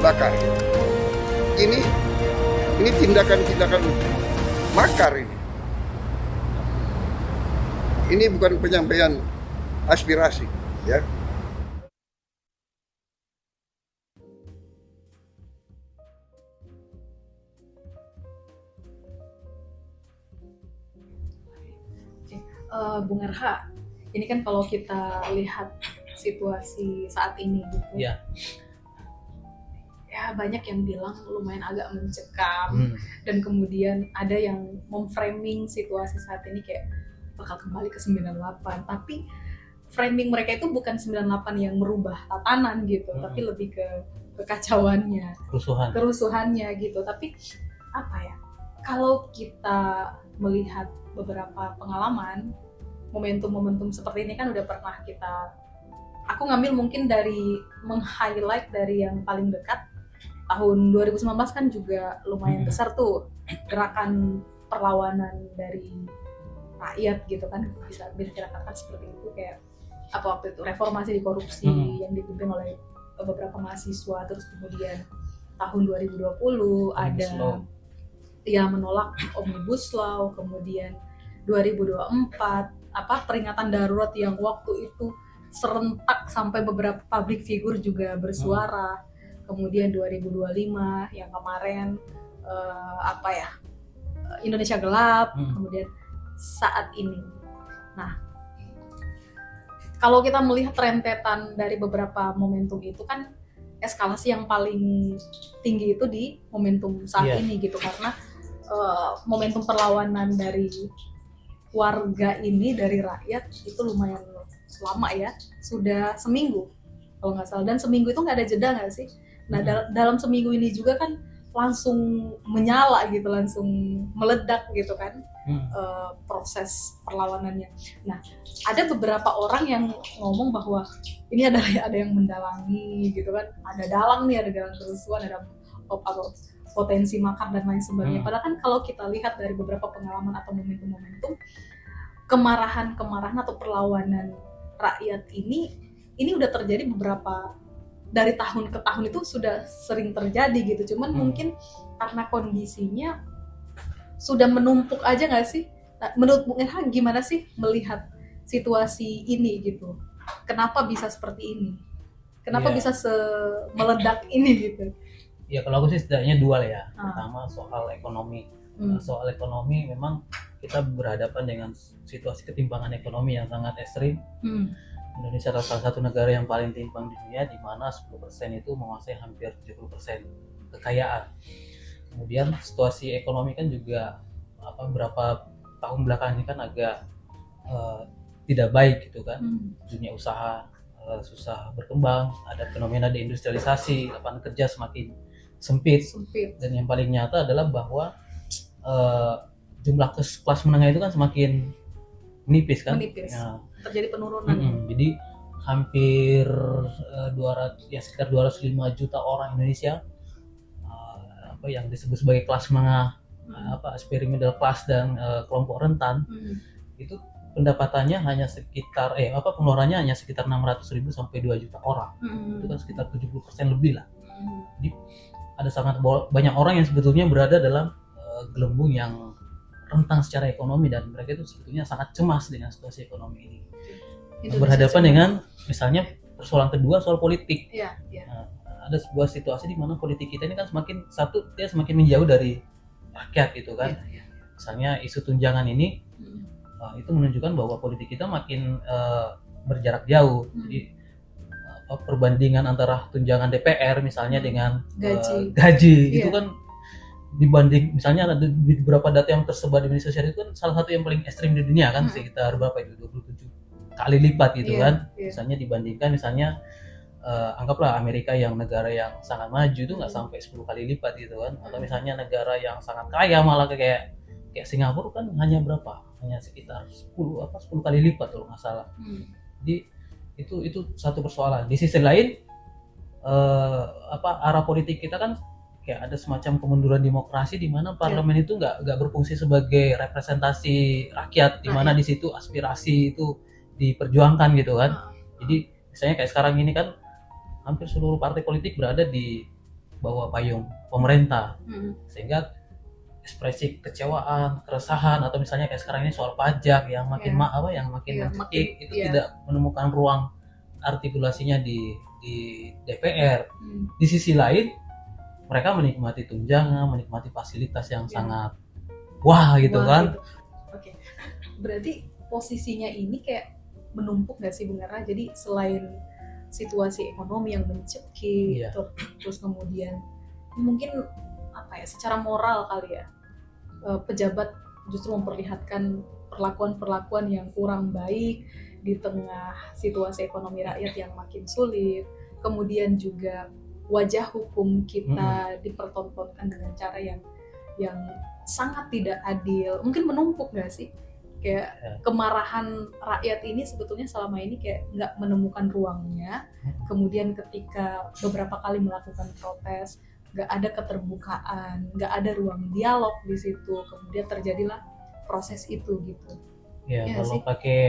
bakar. Ini tindakan-tindakan makar ini. Ini bukan penyampaian aspirasi, ya. Bung RH, ini kan kalau kita lihat situasi saat ini gitu, ya banyak yang bilang lumayan agak mencekam, dan kemudian ada yang memframing situasi saat ini kayak bakal kembali ke 98, tapi framing mereka itu bukan 98 yang merubah tatanan gitu, tapi lebih ke kekacauannya, kerusuhannya gitu. Tapi apa ya, kalau kita melihat beberapa pengalaman, momentum-momentum seperti ini kan udah pernah aku ngambil mungkin dari meng-highlight dari yang paling dekat. Tahun 2019 kan juga lumayan besar tuh gerakan perlawanan dari rakyat gitu kan, bisa dikatakan seperti itu, kayak apa waktu itu reformasi di korupsi yang dipimpin oleh beberapa mahasiswa. Terus kemudian tahun 2020 ada yang menolak Omnibus Law, kemudian 2024 peringatan darurat yang waktu itu serentak sampai beberapa public figure juga bersuara. Kemudian 2025 yang kemarin Indonesia Gelap, kemudian saat ini. Nah, kalau kita melihat rentetan dari beberapa momentum itu kan, eskalasi yang paling tinggi itu di momentum saat ini gitu, karena momentum perlawanan dari warga ini, dari rakyat itu lumayan lama ya, sudah seminggu kalau nggak salah, dan seminggu itu nggak ada jeda nggak sih? Nah, dalam seminggu ini juga kan langsung menyala gitu, langsung meledak gitu kan proses perlawanannya. Nah, ada beberapa orang yang ngomong bahwa ini ada yang mendalangi gitu kan, ada dalang kerusuhan, ada potensi makar dan lain sebagainya. Padahal kan kalau kita lihat dari beberapa pengalaman atau momentum-momentum, kemarahan atau perlawanan rakyat ini udah terjadi beberapa, dari tahun ke tahun itu sudah sering terjadi gitu. Cuman mungkin karena kondisinya sudah menumpuk aja nggak sih? Nah, menurut Bung Irhan gimana sih melihat situasi ini gitu? Kenapa bisa seperti ini? Kenapa bisa meledak ini gitu? Ya, kalau aku sih setidaknya dual ya. Pertama soal ekonomi. Soal ekonomi memang kita berhadapan dengan situasi ketimpangan ekonomi yang sangat ekstrim. Indonesia adalah salah satu negara yang paling timpang di dunia, di mana 10% itu menguasai hampir 70% kekayaan. Kemudian situasi ekonomi kan juga beberapa tahun belakangan ini kan agak tidak baik gitu kan. Dunia usaha susah berkembang, ada fenomena deindustrialisasi, lapangan kerja semakin sempit. Dan yang paling nyata adalah bahwa jumlah kelas menengah itu kan semakin menipis kan. Ya, terjadi penurunan. Jadi hampir sekitar 205 juta orang Indonesia yang disebut sebagai kelas menengah, aspiri middle class dan kelompok rentan, itu pendapatannya hanya sekitar pengeluarannya hanya sekitar 600.000 sampai 2 juta orang. Itu kan sekitar 70% lebih lah. Jadi ada sangat banyak orang yang sebetulnya berada dalam gelembung yang rentang secara ekonomi, dan mereka itu sebetulnya sangat cemas dengan situasi ekonomi ini. Berhadapan dengan misalnya persoalan kedua, soal politik. Nah, ada sebuah situasi di mana politik kita ini kan semakin menjauh dari rakyat gitu kan. Misalnya isu tunjangan ini itu menunjukkan bahwa politik kita makin berjarak jauh. Jadi perbandingan antara tunjangan DPR misalnya dengan gaji itu kan, dibanding misalnya ada beberapa data yang tersebar di media sosial itu kan salah satu yang paling ekstrim di dunia kan, sekitar berapa itu 27 kali lipat gitu kan. Misalnya dibandingkan anggaplah Amerika yang negara yang sangat maju itu nggak sampai 10 kali lipat gitu kan, atau misalnya negara yang sangat kaya malah kayak Singapura kan hanya sekitar 10 kali lipat kalau nggak salah. Jadi itu satu persoalan. Di sisi lain arah politik kita kan kayak ada semacam kemunduran demokrasi di mana parlemen itu nggak berfungsi sebagai representasi rakyat, di mana di situ aspirasi itu diperjuangkan gitu kan. Jadi misalnya kayak sekarang ini kan hampir seluruh partai politik berada di bawah payung pemerintah, Hmm. sehingga ekspresi kecewaan, keresahan, atau misalnya kayak sekarang ini soal pajak yang makin yang makin Iya, mencekik, itu iya. tidak menemukan ruang artikulasinya di DPR. Hmm. Di sisi lain mereka menikmati tunjangan, menikmati fasilitas yang Iya. sangat wah gitu Wah, kan. gitu. Oke. Berarti posisinya ini kayak menumpuk nggak sih Bung Era? Jadi selain situasi ekonomi yang mencekik, Iya. terus kemudian mungkin apa ya, secara moral kali ya, pejabat justru memperlihatkan perlakuan-perlakuan yang kurang baik di tengah situasi ekonomi rakyat yang makin sulit. Kemudian juga wajah hukum kita dipertontonkan dengan cara yang sangat tidak adil. Mungkin menumpuk nggak sih? Kayak kemarahan rakyat ini sebetulnya selama ini kayak nggak menemukan ruangnya. Kemudian ketika beberapa kali melakukan protes, nggak ada keterbukaan, nggak ada ruang dialog di situ. Kemudian terjadilah proses itu gitu. Ya, Iya kalau sih. pakai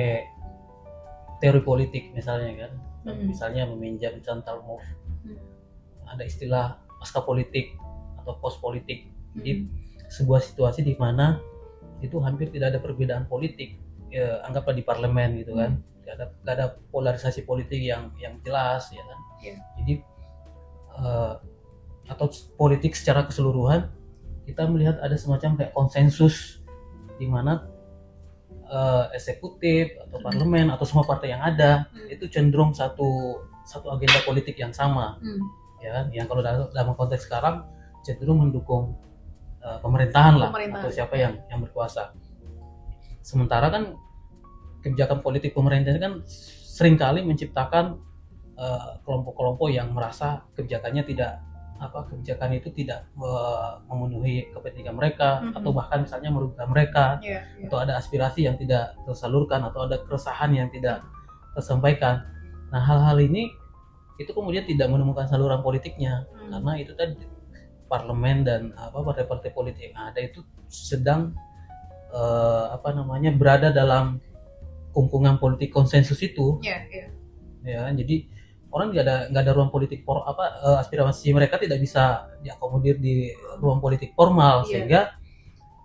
teori politik misalnya kan, Hmm. misalnya meminjam Chantal Mouffe, Hmm. ada istilah pasca politik atau post politik. Jadi Hmm. sebuah situasi di mana itu hampir tidak ada perbedaan politik, ya, anggaplah di parlemen gitu kan, nggak ada polarisasi politik yang jelas ya kan. Iya. Jadi atau politik secara keseluruhan, kita melihat ada semacam kayak konsensus di mana eksekutif atau parlemen atau semua partai yang ada itu cenderung satu agenda politik yang sama, ya kan? Yang kalau dalam konteks sekarang cenderung mendukung pemerintahan lah, atau siapa yang berkuasa. Sementara kan kebijakan politik pemerintah kan seringkali menciptakan kelompok-kelompok yang merasa kebijakan itu tidak memenuhi kepentingan mereka, atau bahkan misalnya merugikan mereka, atau ada aspirasi yang tidak tersalurkan, atau ada keresahan yang tidak tersampaikan. Nah, hal-hal ini itu kemudian tidak menemukan saluran politiknya, karena itu tadi parlemen dan partai-partai politik yang ada itu sedang berada dalam kungkungan politik konsensus itu. Ya, jadi orang nggak ada ruang politik aspirasi mereka tidak bisa diakomodir di ruang politik formal, sehingga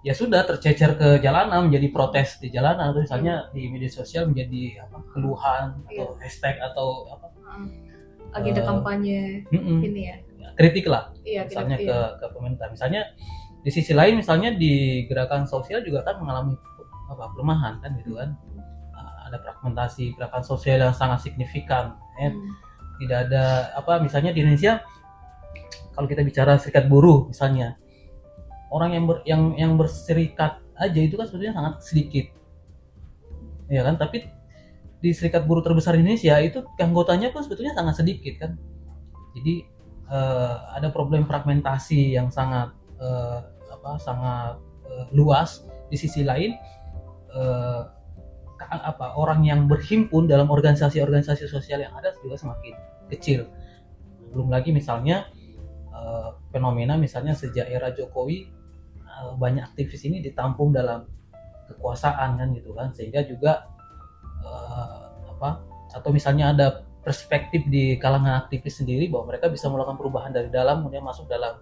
ya sudah tercecer ke jalanan, menjadi protes di jalanan, atau misalnya di media sosial menjadi keluhan atau hashtag atau agenda kampanye ini ya, kritik lah, misalnya ke pemerintah. Misalnya di sisi lain, misalnya di gerakan sosial juga kan mengalami pelemahan kan gitu kan. Ada fragmentasi gerakan sosial yang sangat signifikan, ya. Tidak ada misalnya di Indonesia, kalau kita bicara serikat buruh misalnya, orang yang berserikat aja itu kan sebetulnya sangat sedikit, ya kan. Tapi di serikat buruh terbesar Indonesia itu anggotanya pun sebetulnya sangat sedikit kan. Jadi ada problem fragmentasi yang sangat luas. Di sisi lain orang yang berhimpun dalam organisasi-organisasi sosial yang ada juga semakin kecil. Belum lagi misalnya fenomena misalnya sejak era Jokowi, banyak aktivis ini ditampung dalam kekuasaan kan gitu kan, sehingga juga atau misalnya ada perspektif di kalangan aktivis sendiri bahwa mereka bisa melakukan perubahan dari dalam kemudian masuk dalam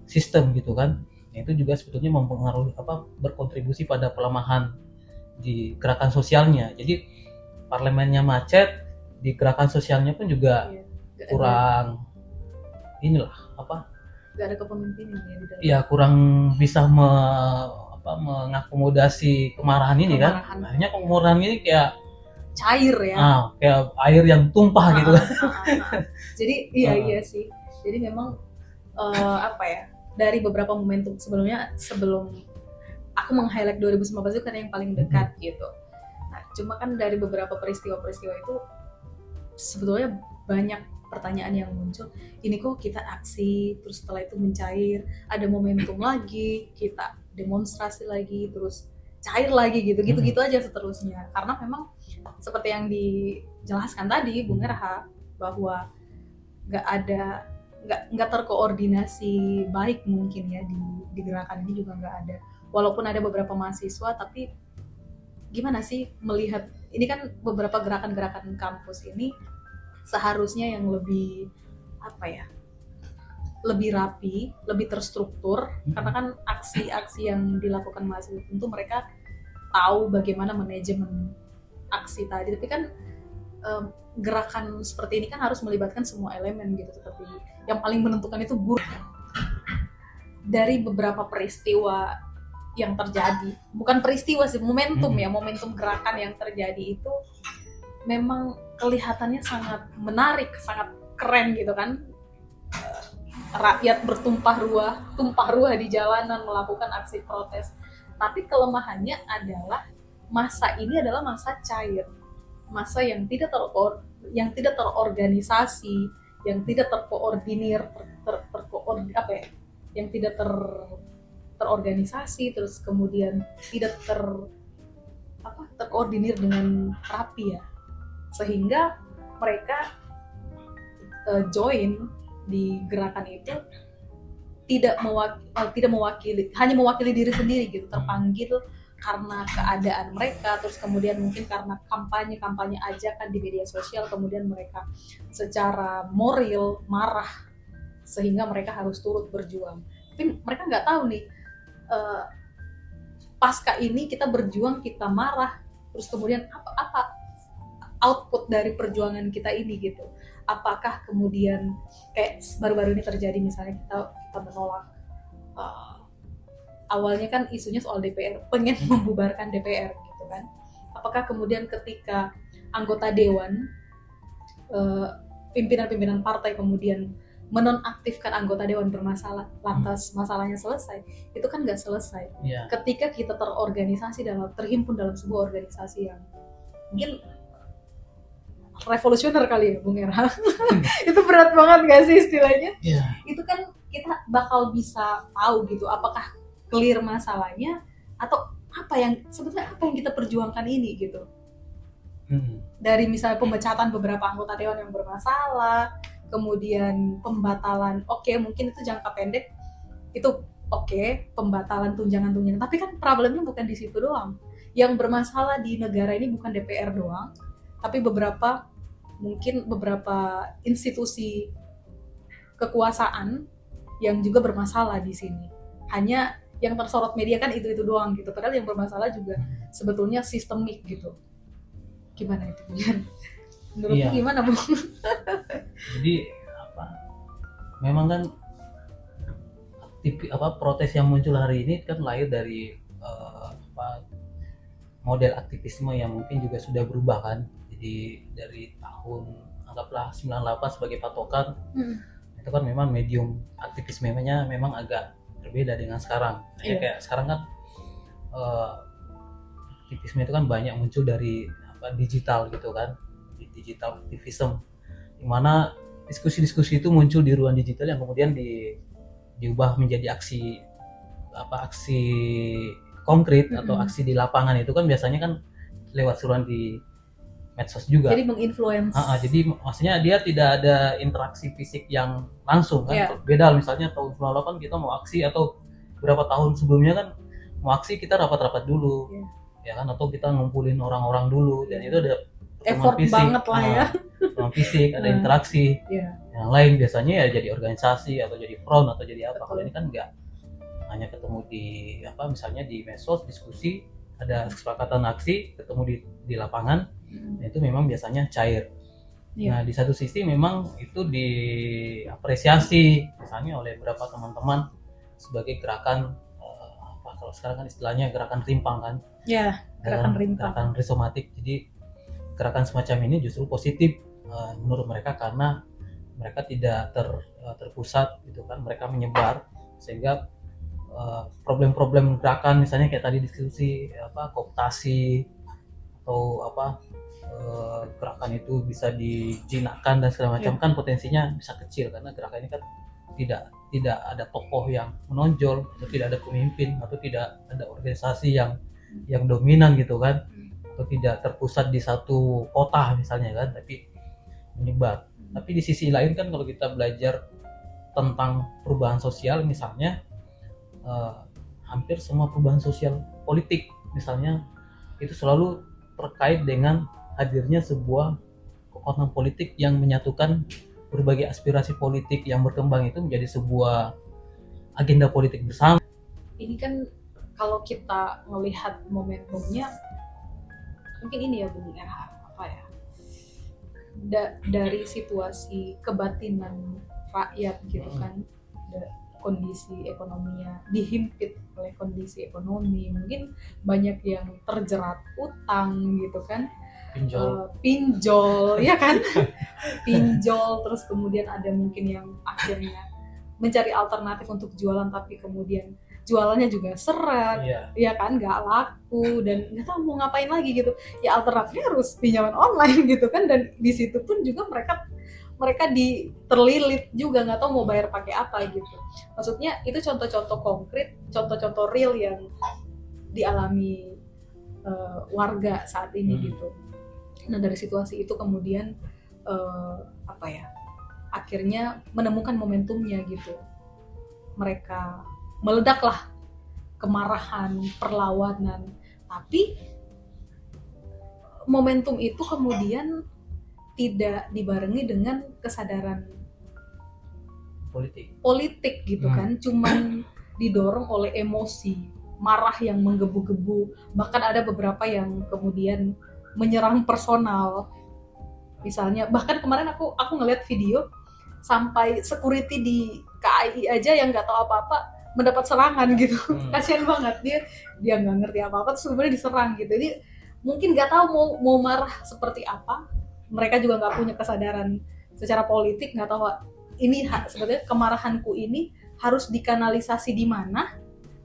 sistem gitu kan. Itu juga sebetulnya mempengaruhi berkontribusi pada pelemahan di gerakan sosialnya. Jadi parlemennya macet, di gerakan sosialnya pun juga kurang nggak ada kepemimpinan ya di dalam. Iya, kurang bisa mengakomodasi kemarahan ini kan. Akhirnya kemarahan ini kayak cair ya. Kayak air yang tumpah gitu kan. Jadi iya sih. Jadi memang dari beberapa momentum sebelum aku meng-highlight 2019 itu karena yang paling dekat gitu. Nah, cuma kan dari beberapa peristiwa-peristiwa itu sebetulnya banyak pertanyaan yang muncul. Ini kok kita aksi, terus setelah itu mencair, ada momentum lagi, kita demonstrasi lagi, terus cair lagi gitu aja seterusnya. Karena memang seperti yang dijelaskan tadi Bung Erha, bahwa nggak terkoordinasi baik mungkin ya di gerakan ini juga nggak ada. Walaupun ada beberapa mahasiswa, tapi gimana sih melihat ini kan beberapa gerakan-gerakan kampus ini seharusnya yang lebih lebih rapi, lebih terstruktur, karena kan aksi-aksi yang dilakukan mahasiswa tentu mereka tahu bagaimana manajemen aksi tadi, tapi kan gerakan seperti ini kan harus melibatkan semua elemen gitu, tapi yang paling menentukan itu guru. Dari beberapa peristiwa yang terjadi, bukan peristiwa sih, momentum ya, momentum gerakan yang terjadi itu memang kelihatannya sangat menarik, sangat keren gitu kan. Rakyat bertumpah ruah di jalanan melakukan aksi protes. Tapi kelemahannya adalah masa ini adalah masa cair, masa yang tidak terorganisasi, yang tidak terkoordinir, yang tidak terorganisasi, terus kemudian tidak terkoordinir dengan rapi ya, sehingga mereka join di gerakan itu hanya mewakili diri sendiri gitu, terpanggil karena keadaan mereka, terus kemudian mungkin karena kampanye ajakan di media sosial, kemudian mereka secara moral marah sehingga mereka harus turut berjuang. Tapi mereka nggak tahu nih, pasca ini kita berjuang, kita marah, terus kemudian apa output dari perjuangan kita ini gitu. Apakah kemudian kayak baru-baru ini terjadi, misalnya kita menolak, awalnya kan isunya soal DPR, pengen membubarkan DPR gitu kan. Apakah kemudian ketika anggota dewan, pimpinan-pimpinan partai kemudian menonaktifkan anggota dewan bermasalah, lantas masalahnya selesai? Itu kan nggak selesai. Yeah. Ketika kita terorganisasi terhimpun dalam sebuah organisasi yang mungkin revolusioner kali ya Bung Era. Itu berat banget gak sih istilahnya? Yeah. Itu kan kita bakal bisa tahu gitu, apakah clear masalahnya atau sebetulnya apa yang kita perjuangkan ini gitu. Dari misalnya pemecatan beberapa anggota dewan yang bermasalah, kemudian pembatalan, mungkin itu jangka pendek, itu pembatalan tunjangan-tunjangan, tapi kan problemnya bukan di situ doang. Yang bermasalah di negara ini bukan DPR doang, tapi beberapa institusi kekuasaan yang juga bermasalah di sini. Hanya yang tersorot media kan itu doang gitu, padahal yang bermasalah juga sebetulnya sistemik gitu. Gimana itu? Menurutmu gimana, Bung? Jadi memang kan protes yang muncul hari ini kan lahir dari model aktivisme yang mungkin juga sudah berubah kan. Jadi dari tahun anggaplah 98 sebagai patokan, itu kan memang medium aktivismenya memang agak berbeda dengan sekarang. Kayak sekarang kan aktivisme itu kan banyak muncul dari digital gitu kan, digital activism, dimana diskusi-diskusi itu muncul di ruang digital yang kemudian diubah menjadi aksi konkret atau aksi di lapangan. Itu kan biasanya kan lewat seruan di medsos juga. Jadi menginfluence. Jadi maksudnya dia tidak ada interaksi fisik yang langsung kan. Beda misalnya tahun 98 kita mau aksi, atau beberapa tahun sebelumnya kan mau aksi kita rapat-rapat dulu. Ya kan, atau kita ngumpulin orang-orang dulu, dan itu ada effort fisik, banget lah ya. Fisik, ada interaksi. Yang lain biasanya ya jadi organisasi atau jadi front atau jadi apa. Kalau ini kan enggak, hanya ketemu di misalnya di medsos, diskusi, ada kesepakatan aksi, ketemu di lapangan. Nah, itu memang biasanya cair. Nah, di satu sisi memang itu diapresiasi misalnya oleh beberapa teman-teman sebagai gerakan kalau sekarang kan istilahnya gerakan rimpang kan. Gerakan rizomatik. Jadi gerakan semacam ini justru positif menurut mereka, karena mereka tidak terpusat gitu kan, mereka menyebar, sehingga problem-problem gerakan misalnya kayak tadi diskusi kooptasi atau gerakan itu bisa dijinakkan dan segala macam, kan potensinya bisa kecil karena gerakan ini kan tidak ada tokoh yang menonjol, atau tidak ada pemimpin, atau tidak ada organisasi yang dominan gitu kan, atau tidak terpusat di satu kota misalnya kan, tapi menyebar. Tapi di sisi lain kan kalau kita belajar tentang perubahan sosial misalnya, hampir semua perubahan sosial politik misalnya itu selalu terkait dengan hadirnya sebuah kekuatan politik yang menyatukan berbagai aspirasi politik yang berkembang itu menjadi sebuah agenda politik bersama. Ini kan kalau kita melihat momentumnya, mungkin ini ya Bung RH, apa ya, dari situasi kebatinan rakyat gitu kan, kondisi ekonominya dihimpit oleh kondisi ekonomi, mungkin banyak yang terjerat utang gitu kan, pinjol ya kan, pinjol, terus kemudian ada mungkin yang akhirnya mencari alternatif untuk jualan tapi kemudian jualannya juga seret, ya kan, nggak laku dan nggak tahu mau ngapain lagi gitu, ya alternatifnya harus pinjaman online gitu kan, dan di situ pun juga mereka terlilit juga, nggak tahu mau bayar pakai apa gitu. Maksudnya itu contoh-contoh konkret, contoh-contoh real yang dialami warga saat ini gitu. Nah dari situasi itu kemudian akhirnya menemukan momentumnya gitu. Mereka meledaklah kemarahan, perlawanan, tapi momentum itu kemudian tidak dibarengi dengan kesadaran politik gitu kan, cuman didorong oleh emosi, marah yang menggebu-gebu, bahkan ada beberapa yang kemudian menyerang personal. Misalnya bahkan kemarin aku ngeliat video sampai security di KAI aja yang nggak tahu apa-apa mendapat serangan gitu. Kasian banget, dia nggak ngerti apa-apa terus kemudian diserang gitu. Jadi mungkin nggak tahu mau marah seperti apa. Mereka juga nggak punya kesadaran secara politik, nggak tahu ini sebetulnya kemarahanku ini harus dikanalisasi di mana.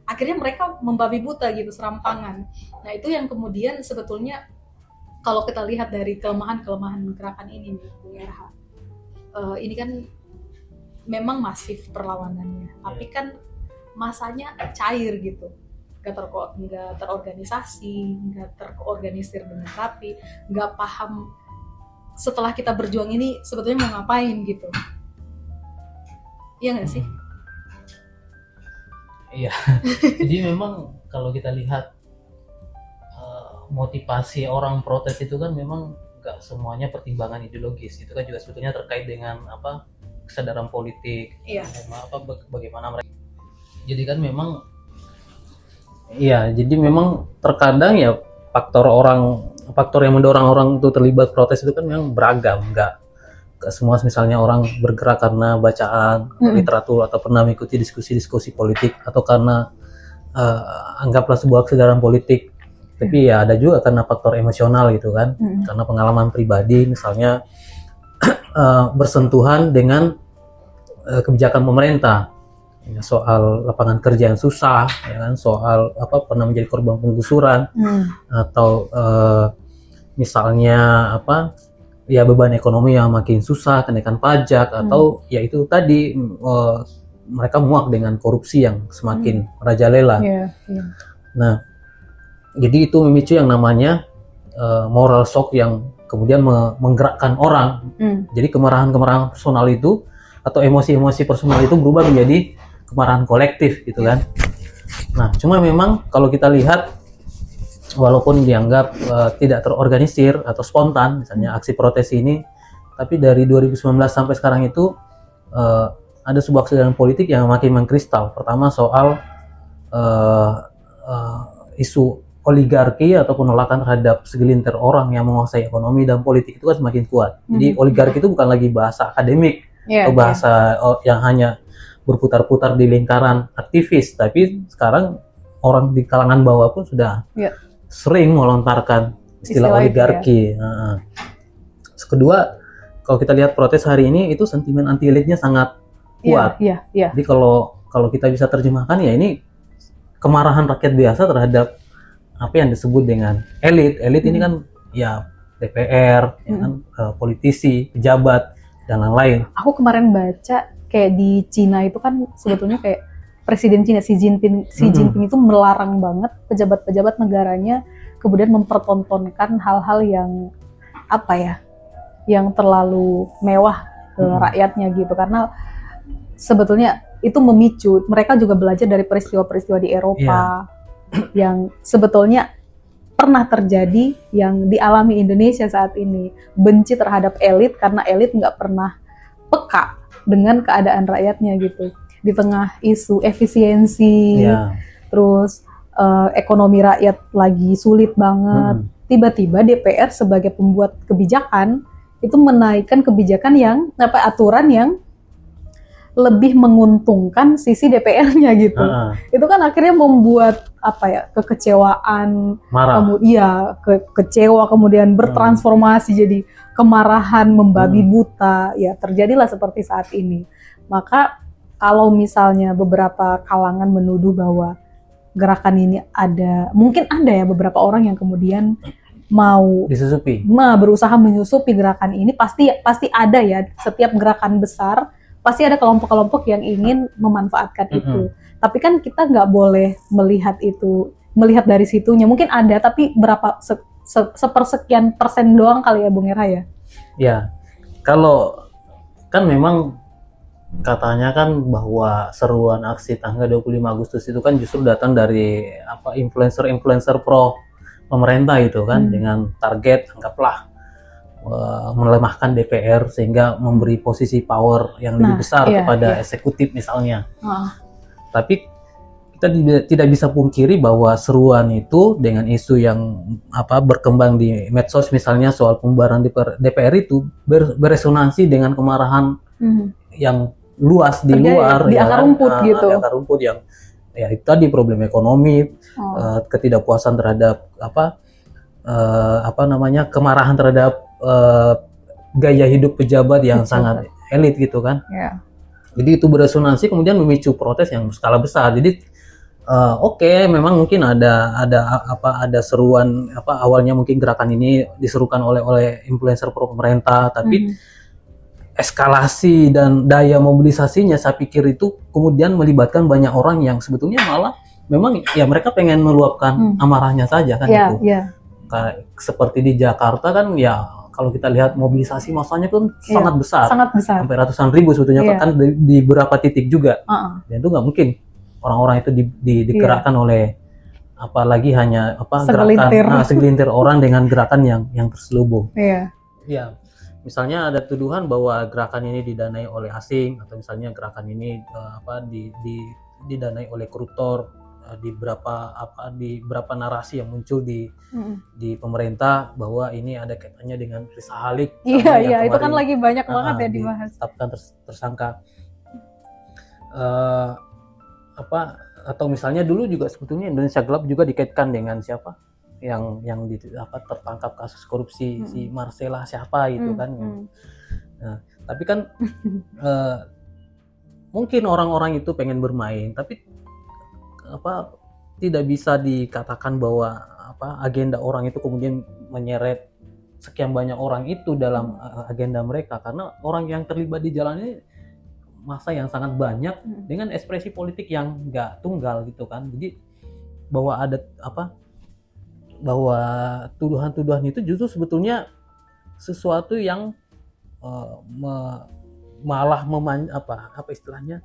Akhirnya mereka membabi buta gitu, serampangan. Nah itu yang kemudian sebetulnya kalau kita lihat dari kelemahan-kelemahan gerakan ini nih, Bung RH, ini kan memang masif perlawanannya, tapi kan masanya cair gitu, nggak terorganisasi, nggak terorganisir dengan rapi, nggak paham setelah kita berjuang ini sebetulnya mau ngapain gitu. Iya nggak sih? Iya. Jadi memang kalau kita lihat motivasi orang protes itu kan memang nggak semuanya pertimbangan ideologis. Itu kan juga sebetulnya terkait dengan kesadaran politik, bagaimana mereka. Jadi kan memang, jadi memang terkadang ya faktor yang mendorong orang itu terlibat protes itu kan memang beragam, nggak semua misalnya orang bergerak karena bacaan literatur atau pernah mengikuti diskusi politik atau karena anggaplah sebuah kesadaran politik, tapi ya ada juga karena faktor emosional gitu kan, karena pengalaman pribadi misalnya bersentuhan dengan kebijakan pemerintah, ya, soal lapangan kerja yang susah, ya kan, soal pernah menjadi korban penggusuran, atau misalnya ya beban ekonomi yang makin susah, kenaikan pajak, atau ya itu tadi mereka muak dengan korupsi yang semakin merajalela. Nah, jadi itu memicu yang namanya moral shock yang kemudian menggerakkan orang. Jadi kemarahan personal itu atau emosi-emosi personal itu berubah menjadi kemarahan kolektif gitu kan. Nah, cuma memang kalau kita lihat walaupun dianggap tidak terorganisir atau spontan misalnya aksi protes ini, tapi dari 2019 sampai sekarang itu ada sebuah kesadaran politik yang makin mengkristal. Pertama soal isu oligarki atau penolakan terhadap segelintir orang yang menguasai ekonomi dan politik itu kan semakin kuat. Jadi oligarki itu bukan lagi bahasa akademik atau bahasa yang hanya berputar-putar di lingkaran aktivis, tapi sekarang orang di kalangan bawah pun sudah sering melontarkan istilah oligarki. Kedua, kalau kita lihat protes hari ini itu sentimen anti elitnya sangat kuat. Jadi kalau kita bisa terjemahkan ya ini kemarahan rakyat biasa terhadap apa yang disebut dengan elit. Elit ini kan ya DPR, ya kan, politisi, pejabat dan lain-lain. Aku kemarin baca kayak di Cina itu kan sebetulnya kayak Presiden Cina Xi Jinping itu melarang banget pejabat-pejabat negaranya kemudian mempertontonkan hal-hal yang yang terlalu mewah ke rakyatnya gitu, karena sebetulnya itu memicu mereka juga belajar dari peristiwa-peristiwa di Eropa yang sebetulnya pernah terjadi yang dialami Indonesia saat ini, benci terhadap elit karena elit nggak pernah peka peka dengan keadaan rakyatnya gitu. Di tengah isu efisiensi, terus ekonomi rakyat lagi sulit banget. Tiba-tiba DPR sebagai pembuat kebijakan itu menaikkan kebijakan yang aturan yang lebih menguntungkan sisi DPR-nya gitu. Itu kan akhirnya membuat kekecewaan, kecewa kemudian bertransformasi jadi kemarahan membabi buta. Ya, terjadilah seperti saat ini. Maka kalau misalnya beberapa kalangan menuduh bahwa gerakan ini mungkin ada ya beberapa orang yang kemudian mau berusaha menyusupi gerakan ini, pasti ada ya. Setiap gerakan besar pasti ada kelompok-kelompok yang ingin memanfaatkan itu. Tapi kan kita nggak boleh melihat dari situnya. Mungkin ada, tapi berapa sepersekian persen doang kali ya, Bung Era ya? Ya, kalau kan memang katanya kan bahwa seruan aksi tanggal 25 Agustus itu kan justru datang dari influencer pro pemerintah itu kan, dengan target anggaplah melemahkan DPR sehingga memberi posisi power yang lebih besar kepada eksekutif misalnya. Tapi kita tidak bisa pungkiri bahwa seruan itu dengan isu yang berkembang di medsos misalnya soal pembubaran DPR itu beresonansi dengan kemarahan yang luas di luar, di akar rumput gitu. Di akar rumput yang ya itu tadi problem ekonomi, ketidakpuasan terhadap kemarahan terhadap gaya hidup pejabat yang sangat elit gitu kan. Jadi itu beresonansi kemudian memicu protes yang skala besar. Jadi memang mungkin ada seruan awalnya mungkin gerakan ini diserukan oleh influencer pro pemerintah, tapi eskalasi dan daya mobilisasinya saya pikir itu kemudian melibatkan banyak orang yang sebetulnya malah memang ya mereka pengen meluapkan amarahnya saja kan itu. Seperti di Jakarta kan ya kalau kita lihat mobilisasi massanya pun sangat besar, sampai ratusan ribu sebetulnya kan di beberapa titik juga. Dan itu nggak mungkin orang-orang itu digerakkan oleh apalagi hanya segelintir orang dengan gerakan yang terselubung. Ya, misalnya ada tuduhan bahwa gerakan ini didanai oleh asing, atau misalnya gerakan ini didanai oleh koruptor. Di beberapa narasi yang muncul di pemerintah bahwa ini ada kaitannya dengan Chris Halik. Iya, itu kan lagi banyak banget ya dibahas. Ditetapkan tersangka. Atau misalnya dulu juga sebetulnya Indonesia Gelap juga dikaitkan dengan siapa yang tertangkap kasus korupsi, si Marcella siapa itu kan. Nah, tapi kan mungkin orang-orang itu pengen bermain, tapi tidak bisa dikatakan bahwa agenda orang itu kemudian menyeret sekian banyak orang itu dalam agenda mereka, karena orang yang terlibat di jalan ini masa yang sangat banyak dengan ekspresi politik yang nggak tunggal gitu kan. Jadi bahwa bahwa tuduhan-tuduhan itu justru sebetulnya sesuatu yang malah istilahnya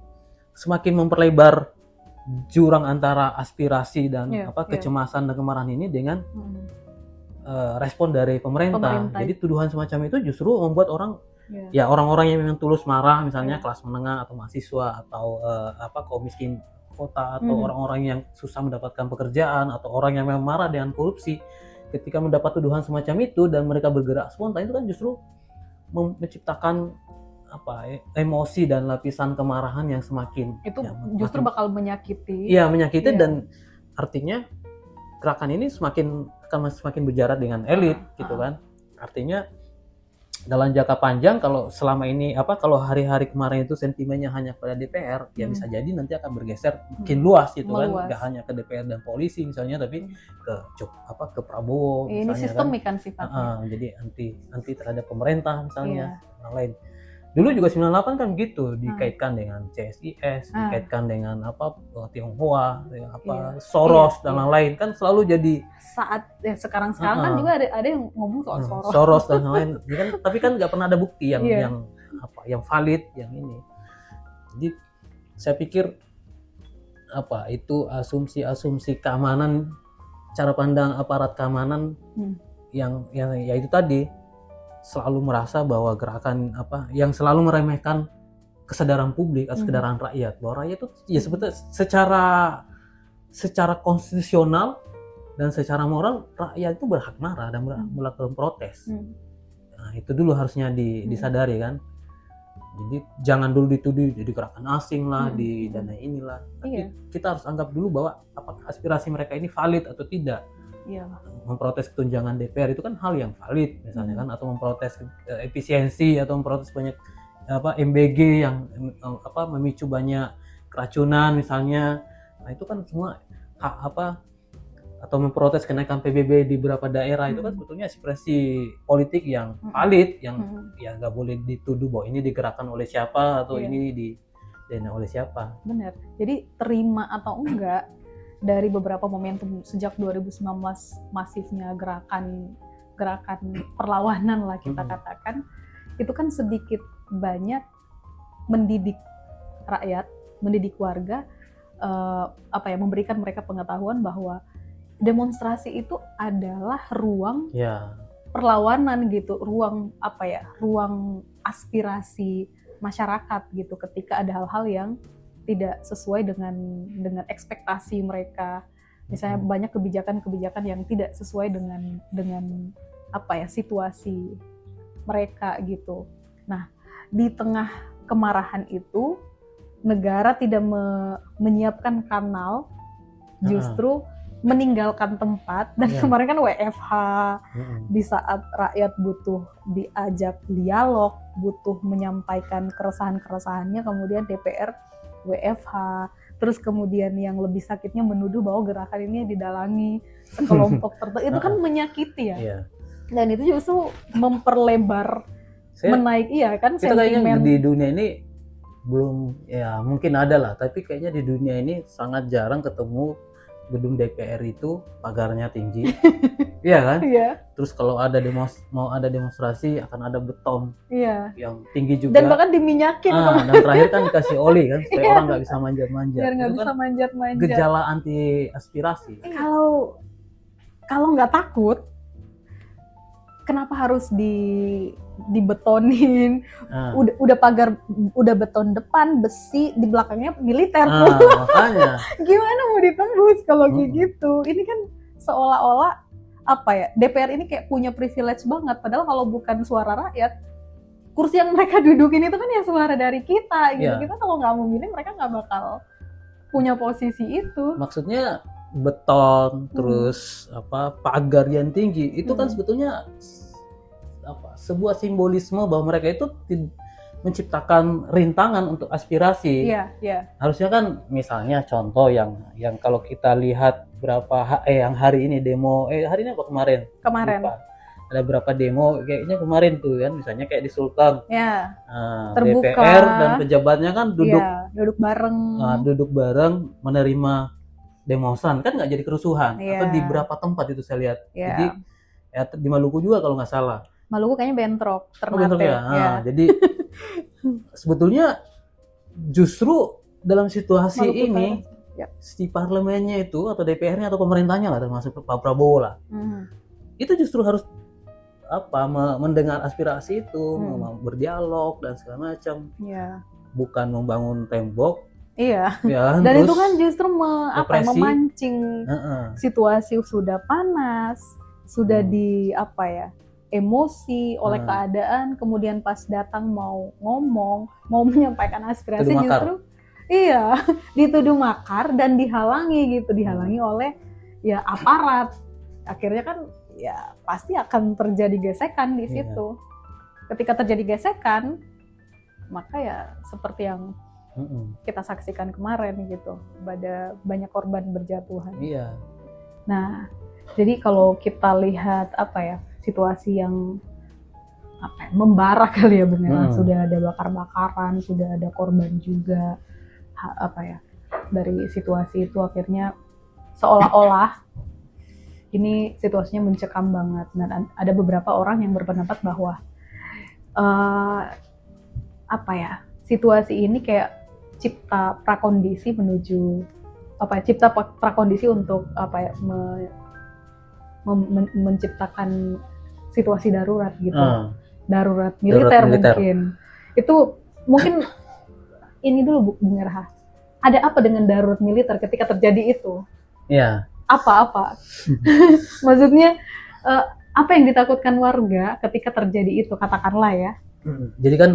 semakin memperlebar jurang antara aspirasi dan kecemasan dan kemarahan ini dengan respon dari pemerintah. Jadi tuduhan semacam itu justru membuat orang orang-orang yang memang tulus marah, misalnya kelas menengah atau mahasiswa atau kaum miskin kota atau orang-orang yang susah mendapatkan pekerjaan atau orang yang memang marah dengan korupsi, ketika mendapat tuduhan semacam itu dan mereka bergerak spontan, itu kan justru menciptakan emosi dan lapisan kemarahan yang semakin justru bakal menyakiti. Iya, menyakiti dan artinya gerakan ini akan semakin berjarak dengan elit gitu kan. Artinya dalam jangka panjang kalau selama ini kalau hari-hari kemarin itu sentimennya hanya pada DPR, ya bisa jadi nanti akan bergeser makin luas gitu kan, nggak hanya ke DPR dan polisi misalnya, tapi ke Prabowo ini misalnya sistemik kan sifatnya. Jadi anti terhadap pemerintah misalnya, yang lain. Dulu juga 98 kan begitu, dikaitkan dengan CSIS, dikaitkan dengan Tionghoa, Soros dan lain-lain, kan selalu jadi saat sekarang kan juga ada yang ngomong soal Soros dan lain-lain. Tapi kan nggak pernah ada bukti yang valid yang ini. Jadi saya pikir itu asumsi keamanan, cara pandang aparat keamanan yang ya itu tadi selalu merasa bahwa gerakan apa yang selalu meremehkan kesadaran publik atau kesadaran rakyat, bahwa rakyat itu ya sebetulnya secara konstitusional dan secara moral rakyat itu berhak marah dan melakukan protes. Nah, itu dulu harusnya disadari kan. Jadi jangan dulu dituduh jadi gerakan asing lah, di dana inilah. Tapi kita harus anggap dulu bahwa apakah aspirasi mereka ini valid atau tidak. Iya. Memprotes ketunjangan DPR itu kan hal yang valid misalnya kan, atau memprotes efisiensi atau memprotes banyak MBG yang memicu banyak keracunan misalnya. Nah, itu kan semua atau memprotes kenaikan PBB di beberapa daerah itu kan sebetulnya ekspresi politik yang valid, yang ya nggak boleh dituduh bahwa ini digerakkan oleh siapa atau ini didana oleh siapa. Benar. Jadi terima atau enggak dari beberapa momentum sejak 2019 masifnya gerakan perlawanan lah kita katakan, itu kan sedikit banyak mendidik rakyat, mendidik warga, memberikan mereka pengetahuan bahwa demonstrasi itu adalah ruang perlawanan gitu, ruang aspirasi masyarakat gitu, ketika ada hal-hal yang tidak sesuai dengan ekspektasi mereka. Misalnya banyak kebijakan-kebijakan yang tidak sesuai dengan situasi mereka gitu. Nah, di tengah kemarahan itu negara tidak menyiapkan kanal, justru meninggalkan tempat. Dan kemarin kan WFH, di saat rakyat butuh diajak dialog, butuh menyampaikan keresahan-keresahannya, kemudian DPR WFH. Terus kemudian yang lebih sakitnya menuduh bahwa gerakan ini didalangi sekelompok tertentu. Itu kan menyakiti ya. Dan itu justru memperlebar, kan kita kayaknya sentimen. di dunia ini belum, ya mungkin ada lah, tapi kayaknya di dunia ini sangat jarang ketemu gedung DPR itu pagarnya tinggi. Iya kan? Iya. Terus kalau mau ada demonstrasi akan ada beton yang tinggi juga. Dan bahkan diminyakin. Dan terakhir kan dikasih oli kan, supaya orang nggak bisa manjat-manjat. Biar nggak bisa manjat-manjat. Gejala anti aspirasi. Kalau nggak takut, kenapa harus dibetonin? Udah pagar, udah beton depan, besi, di belakangnya militer. Makanya. Gimana mau ditembus kalau kayak gitu? Ini kan seolah-olah DPR ini kayak punya privilege banget, padahal kalau bukan suara rakyat, kursi yang mereka dudukin itu kan ya suara dari kita gitu. Kita kalau nggak memilih, mereka nggak bakal punya posisi itu. Maksudnya beton, terus pagar yang tinggi itu kan sebetulnya sebuah simbolisme bahwa mereka itu menciptakan rintangan untuk aspirasi. Harusnya kan misalnya contoh yang kalau kita lihat yang hari ini demo, hari ini apa kemarin? Lupa. Ada berapa demo kayaknya kemarin tuh kan, misalnya kayak di Sultan. Terbuka. DPR dan pejabatnya kan duduk bareng menerima demonstran, kan nggak jadi kerusuhan. Atau di beberapa tempat itu saya lihat. Jadi di Maluku juga kalau nggak salah. Maluku kayaknya bentrok, Ternate. Jadi sebetulnya justru dalam situasi Maluku ini si parlemennya itu atau DPR-nya atau pemerintahnya lah, termasuk Pak Prabowo lah, itu justru harus mendengar aspirasi itu, berdialog dan segala macam, bukan membangun tembok. Dan itu kan justru memancing situasi sudah panas, sudah emosi oleh keadaan, kemudian pas datang mau ngomong, mau menyampaikan aspirasi justru dituduh makar dan dihalangi oleh aparat. Akhirnya kan pasti akan terjadi gesekan di situ. Ketika terjadi gesekan, maka seperti yang kita saksikan kemarin gitu, ada banyak korban berjatuhan. Nah, jadi kalau kita lihat situasi yang membara kali ya benar, sudah ada bakar-bakaran, sudah ada korban juga, dari situasi itu akhirnya seolah-olah ini situasinya mencekam banget. Dan ada beberapa orang yang berpendapat bahwa situasi ini kayak cipta prakondisi menuju prakondisi untuk menciptakan situasi darurat gitu. darurat militer militer. mungkin. Itu mungkin ini dulu Bung Erha. Ada apa dengan darurat militer ketika terjadi itu? Ya, Apa-apa? Maksudnya apa yang ditakutkan warga ketika terjadi itu, katakanlah ya? jadi kan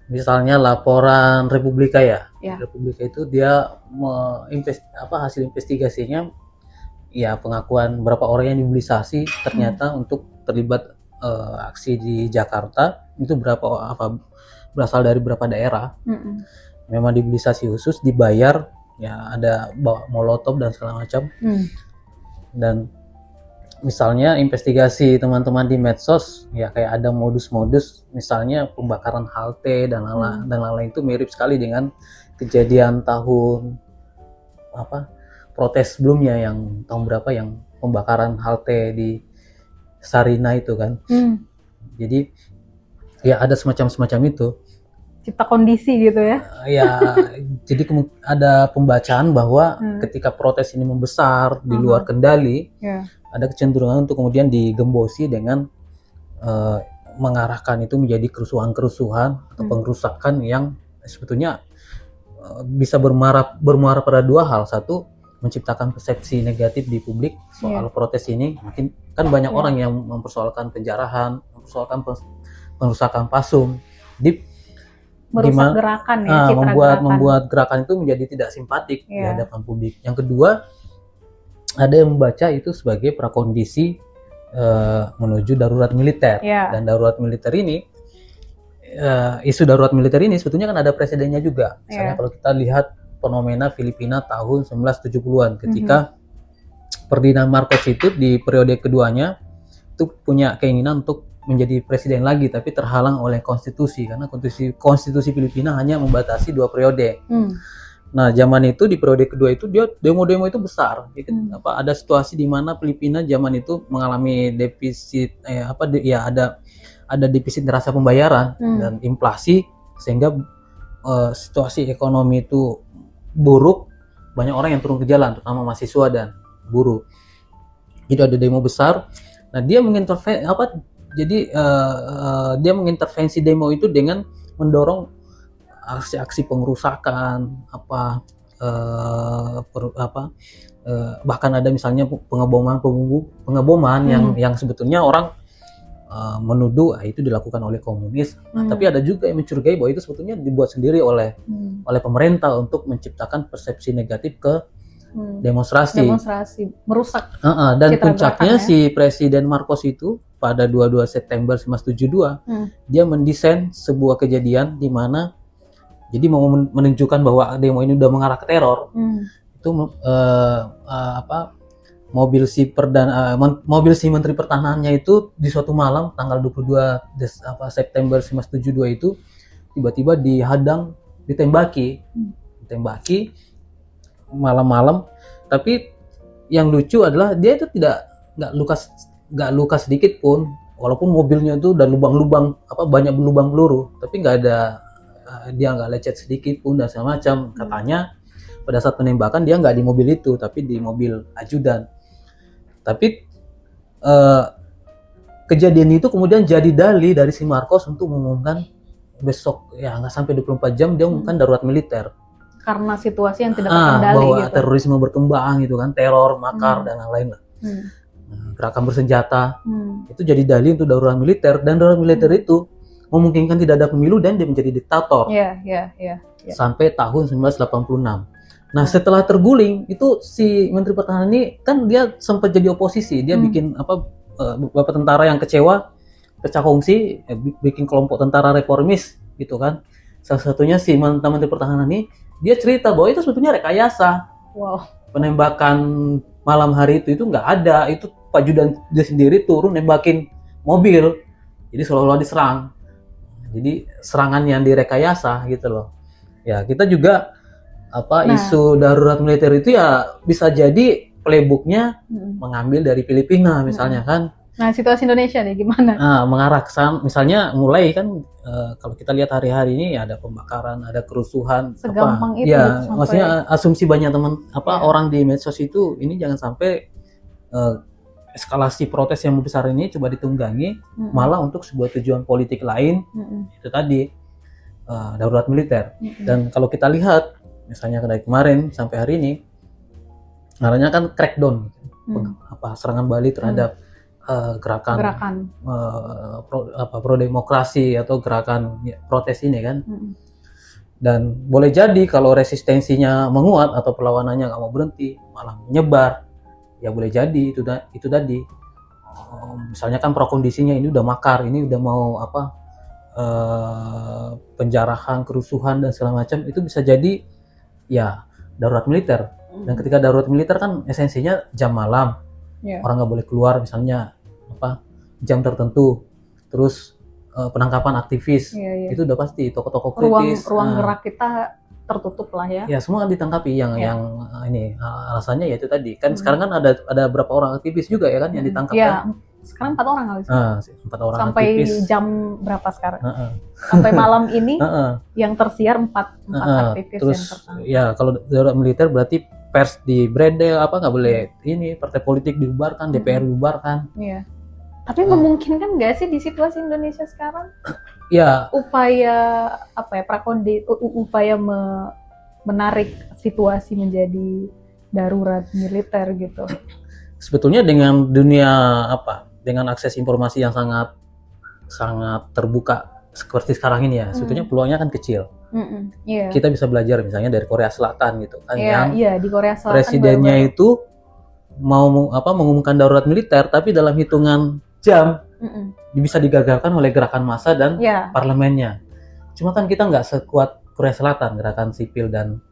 misalnya laporan Republika ya. Ya. Republika itu dia hasil investigasinya ya pengakuan berapa orang yang dimobilisasi ternyata untuk terlibat aksi di Jakarta itu berasal dari berapa daerah. Memang dimobilisasi khusus, dibayar, ya ada bawa molotov dan segala macam. Dan misalnya investigasi teman-teman di medsos ya kayak ada modus-modus misalnya pembakaran halte dan lain-lain itu mirip sekali dengan kejadian tahun protes sebelumnya yang tahun berapa yang pembakaran halte di Sarina itu kan. Jadi ya ada semacam itu. Cipta kondisi gitu ya? Ya, jadi ada pembacaan bahwa ketika protes ini membesar di luar kendali, ada kecenderungan untuk kemudian digembosi dengan mengarahkan itu menjadi kerusuhan-kerusuhan atau pengrusakan yang sebetulnya bisa bermuara pada dua hal. Satu, menciptakan persepsi negatif di publik soal protes ini. Mungkin kan banyak orang yang mempersoalkan penjarahan, mempersoalkan pengrusakan PASUM. Merusak gerakan ya, citra membuat gerakan itu menjadi tidak simpatik di hadapan publik. Yang kedua, ada yang membaca itu sebagai prakondisi menuju darurat militer. Dan darurat militer ini, isu darurat militer ini sebetulnya kan ada presidennya juga. Misalnya kalau kita lihat fenomena Filipina tahun 1970-an ketika Ferdinand Marcos itu di periode keduanya itu punya keinginan untuk menjadi presiden lagi, tapi terhalang oleh konstitusi karena konstitusi Filipina hanya membatasi 2 periode. Nah, zaman itu di periode kedua itu dia demo-demo itu besar. Ada situasi di mana Filipina zaman itu mengalami defisit ada defisit neraca pembayaran dan inflasi sehingga situasi ekonomi itu buruk, banyak orang yang turun ke jalan terutama mahasiswa dan buruh. Jadi ada demo besar. Nah, dia dia mengintervensi demo itu dengan mendorong aksi-aksi pengerusakan bahkan ada misalnya pengeboman yang sebetulnya orang menuduh itu dilakukan oleh komunis. Tapi ada juga yang mencurigai bahwa itu sebetulnya dibuat sendiri oleh pemerintah untuk menciptakan persepsi negatif ke demonstrasi merusak. Dan puncaknya si Presiden Marcos itu pada 22 September 1972 dia mendesain sebuah kejadian di mana jadi mau menunjukkan bahwa demo ini udah mengarah ke teror. Itu mobil si Menteri Pertahanannya itu di suatu malam tanggal 22 September 1972 itu tiba-tiba ditembaki malam-malam. Tapi yang lucu adalah dia itu nggak luka sedikit pun, walaupun mobilnya itu dan lubang-lubang banyak lubang peluru, tapi dia nggak lecet sedikit pun dan segala macam. Katanya pada saat penembakan dia nggak di mobil itu tapi di mobil ajudan. Tapi kejadian itu kemudian jadi dalih dari si Marcos untuk mengumumkan besok ya nggak sampai 24 jam dia mengumumkan darurat militer karena situasi yang tidak terkendali bahwa gitu. Terorisme berkembang gitu kan, teror, makar dan lain-lain lah. Gerakan bersenjata itu jadi dalih untuk darurat militer, dan darurat militer itu memungkinkan tidak ada pemilu dan dia menjadi diktator sampai tahun 1986. Nah, setelah terguling itu si Menteri Pertahanan ini kan dia sempat jadi oposisi, dia bikin beberapa tentara yang kecewa pecah kongsi, bikin kelompok tentara reformis gitu kan. Salah satunya si mantan Menteri Pertahanan ini dia cerita bahwa itu sebetulnya rekayasa. Penembakan malam hari itu nggak ada, itu Pak Judan dia sendiri turun nembakin mobil, jadi seolah-olah diserang. Jadi serangan yang direkayasa gitu loh. Ya kita juga isu darurat militer itu ya bisa jadi playbooknya mengambil dari Filipina misalnya kan. Nah, situasi Indonesia nih gimana? Mengarah ke sana, misalnya mulai kan kalau kita lihat hari-hari ini ada pembakaran, ada kerusuhan. Segampang itu. Ya, maksudnya asumsi banyak teman orang di medsos itu ini jangan sampai eskalasi protes yang besar ini coba ditunggangi Mm-mm. malah untuk sebuah tujuan politik lain, Mm-mm. itu tadi darurat militer. Mm-mm. Dan kalau kita lihat misalnya dari kemarin sampai hari ini, namanya kan crackdown, serangan balik terhadap gerakan pro demokrasi atau gerakan protes ini kan. Dan boleh jadi kalau resistensinya menguat atau perlawanannya nggak mau berhenti malah menyebar, ya boleh jadi itu tadi. Misalnya kan prakondisinya ini udah makar, ini udah mau penjarahan, kerusuhan dan segala macam, itu bisa jadi ya darurat militer. Dan ketika darurat militer kan esensinya jam malam, orang nggak boleh keluar misalnya jam tertentu, terus penangkapan aktivis, itu udah pasti toko-toko kritis, ruang gerak kita tertutup lah ya. Ya semua ditangkapi yang ini alasannya ya itu tadi kan. Sekarang kan ada berapa orang aktivis juga ya kan yang ditangkap kan. Sekarang 4 orang kali. 4 orang sampai aktivis. Jam berapa sekarang? Sampai malam ini yang tersiar 4 aktivis terus, yang tertangkap. Ya kalau darurat militer berarti pers di bredel nggak boleh, ini partai politik dibubarkan, DPR dibubarkan. Iya. Tapi memungkinkan nggak sih di situasi Indonesia sekarang? Ya. Upaya upaya menarik situasi menjadi darurat militer gitu. Sebetulnya dengan dunia dengan akses informasi yang sangat terbuka seperti sekarang ini ya, sebetulnya peluangnya kan kecil. Yeah. Kita bisa belajar misalnya dari Korea Selatan gitu kan, yang di Korea Selatan presidennya itu mau mengumumkan darurat militer tapi dalam hitungan jam bisa digagalkan oleh gerakan massa dan parlemennya. Cuma kan kita nggak sekuat Korea Selatan, gerakan sipil dan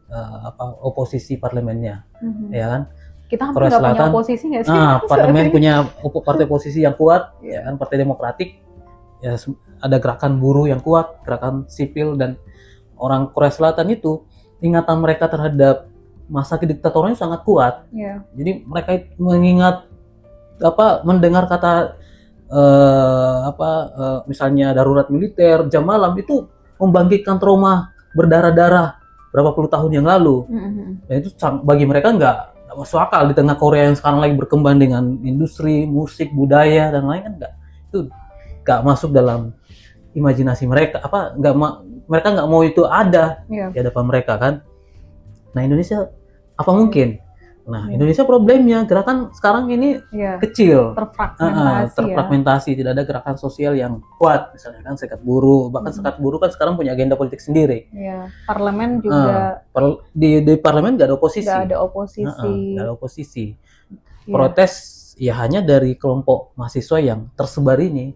oposisi parlemennya, ya kan? Kita hampir nggak punya oposisi nggak sih? Parlemen punya partai oposisi yang kuat, ya kan? Partai Demokratik, ya ada gerakan buruh yang kuat, gerakan sipil, dan orang Korea Selatan itu ingatan mereka terhadap masa kediktatornya sangat kuat. Jadi mereka mengingat mendengar kata misalnya darurat militer jam malam itu membangkitkan trauma berdarah-darah berapa puluh tahun yang lalu. Dan itu bagi mereka nggak masuk akal di tengah Korea yang sekarang lagi berkembang dengan industri musik, budaya dan lain, kan itu nggak masuk dalam imajinasi mereka. Mereka nggak mau itu ada di hadapan mereka kan. Nah Indonesia apa mungkin? Nah, Indonesia problemnya gerakan sekarang ini kecil, terfragmentasi, tidak ada gerakan sosial yang kuat, misalnya kan serikat buruh, bahkan serikat buruh kan sekarang punya agenda politik sendiri. Parlemen juga di parlemen nggak ada oposisi. Nggak ada oposisi. Protes ya hanya dari kelompok mahasiswa yang tersebar ini.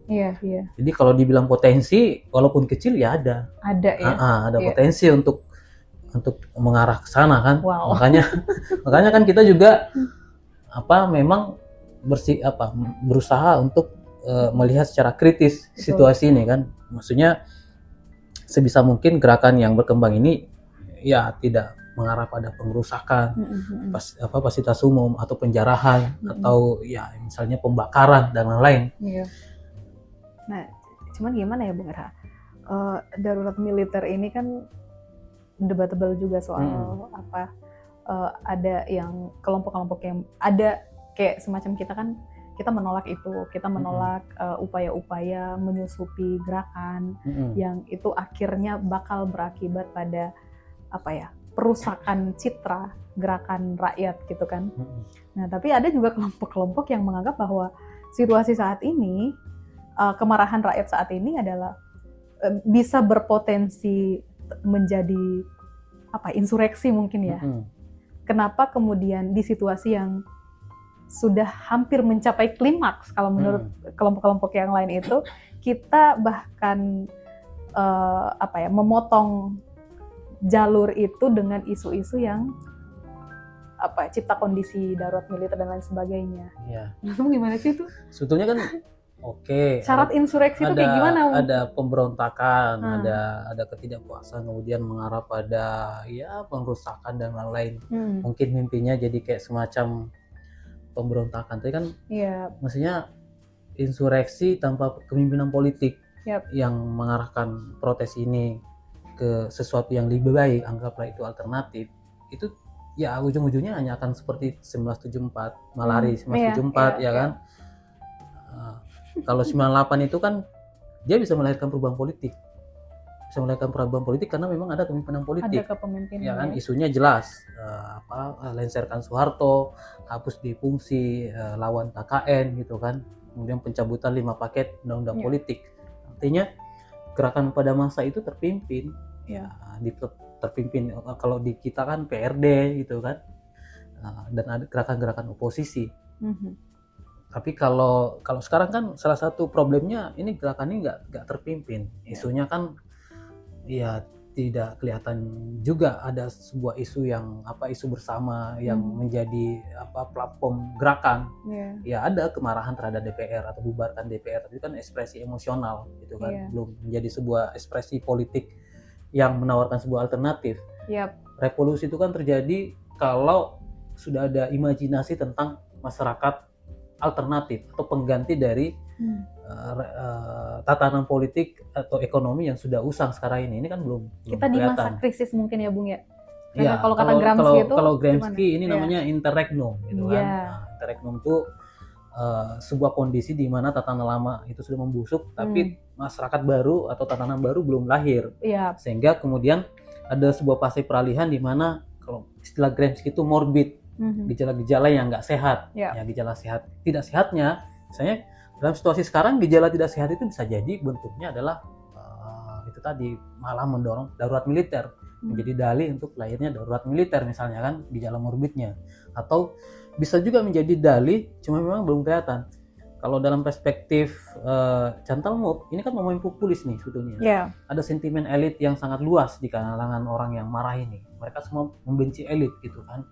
Jadi kalau dibilang potensi, walaupun kecil ya ada. Ada potensi untuk mengarah ke sana kan. Makanya kan kita juga memang berusaha untuk melihat secara kritis situasi ini kan. Maksudnya sebisa mungkin gerakan yang berkembang ini ya tidak mengarah pada pengerusakan fasilitas umum atau penjarahan atau ya misalnya pembakaran dan lain-lain. Nah, cuman gimana ya Bung Erha? Darurat militer ini kan debatable juga soal ada yang kelompok-kelompok yang ada kayak semacam kita menolak itu, kita menolak upaya-upaya menyusupi gerakan yang itu akhirnya bakal berakibat pada perusakan citra gerakan rakyat gitu kan. Nah tapi ada juga kelompok-kelompok yang menganggap bahwa situasi saat ini, kemarahan rakyat saat ini adalah bisa berpotensi menjadi insureksi mungkin ya. Kenapa kemudian di situasi yang sudah hampir mencapai klimaks kalau menurut kelompok-kelompok yang lain itu, kita bahkan memotong jalur itu dengan isu-isu yang cipta kondisi darurat militer dan lain sebagainya. Gimana sih itu? Sebetulnya kan syarat insureksi itu kayak gimana? Ada pemberontakan, ada ketidakpuasan, kemudian mengarah pada pengrusakan dan lain-lain. Mungkin mimpinya jadi kayak semacam pemberontakan. Tapi kan maksudnya insureksi tanpa kepemimpinan politik yang mengarahkan protes ini ke sesuatu yang lebih baik, anggaplah itu alternatif. Itu ya ujung-ujungnya hanya akan seperti 1974, Malari Iya, 1974 iya, ya kan. Kalau 98 itu kan dia bisa melahirkan perubahan politik. Bisa melahirkan perubahan politik karena memang ada kepemimpinan ada politik. kepemimpinan Ya kan, ya. isunya jelas, lengserkan Soeharto, hapus di fungsi, lawan KKN gitu kan, kemudian pencabutan 5 paket undang-undang Iya. politik. Artinya gerakan pada masa itu terpimpin, Iya. terpimpin kalau di kita kan PRD gitu kan, dan ada gerakan-gerakan oposisi. Mhm. Tapi kalau sekarang kan salah satu problemnya ini gerakan ini nggak terpimpin, isunya kan ya tidak kelihatan juga ada sebuah isu yang isu bersama yang menjadi platform gerakan. Iya. Ya ada kemarahan terhadap DPR atau bubarkan DPR, tapi kan ekspresi emosional gitu kan, Iya. belum menjadi sebuah ekspresi politik yang menawarkan sebuah alternatif. Yap. Revolusi itu kan terjadi kalau sudah ada imajinasi tentang masyarakat alternatif atau pengganti dari tatanan politik atau ekonomi yang sudah usang sekarang ini kan belum Kita di kelihatan. masa krisis mungkin ya Bung ya. Ya, Kalau kata Gramsci itu kalau Gramsci gimana? ini Iya. namanya interregnum gitu kan. Iya. Nah, interregnum itu sebuah kondisi di mana tatanan lama itu sudah membusuk, tapi masyarakat baru atau tatanan baru belum lahir. Iya. Sehingga kemudian ada sebuah fase peralihan di mana kalau istilah Gramsci itu morbid, gejala-gejala yang nggak sehat. Ya. Ya, gejala sehat. Tidak sehatnya, misalnya dalam situasi sekarang gejala tidak sehat itu bisa jadi bentuknya adalah itu tadi malah mendorong darurat militer, menjadi dalih untuk lahirnya darurat militer misalnya kan, gejala morbidnya. Atau bisa juga menjadi dalih, cuma memang belum kelihatan. Kalau dalam perspektif Chantal Mouffe, ini kan momen populis nih sebetulnya. Iya. Ada sentimen elit yang sangat luas di kalangan orang yang marah ini. Mereka semua membenci elit gitu kan.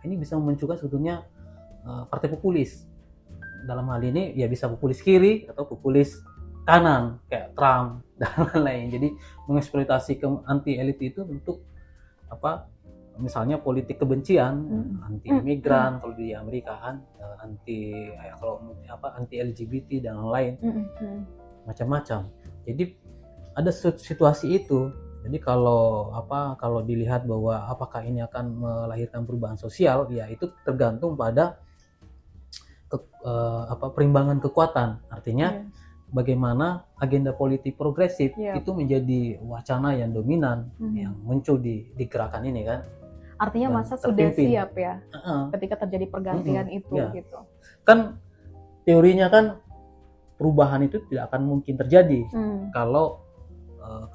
Ini bisa memunculkan sebetulnya partai populis. Dalam hal ini ya bisa populis kiri atau populis kanan kayak Trump dan lain-lain. Jadi mengeksploitasi anti elit itu untuk misalnya politik kebencian, anti imigran kalau di Amerika kan, anti LGBT dan lain-lain, macam-macam. Jadi ada situasi itu. Jadi kalau dilihat bahwa apakah ini akan melahirkan perubahan sosial, ya itu tergantung pada perimbangan kekuatan. Artinya bagaimana agenda politik progresif itu menjadi wacana yang dominan yang muncul di gerakan ini kan. Artinya Dan masa sudah terpimpin. siap ya ketika terjadi pergantian itu Ya. gitu. Kan teorinya kan perubahan itu tidak akan mungkin terjadi kalau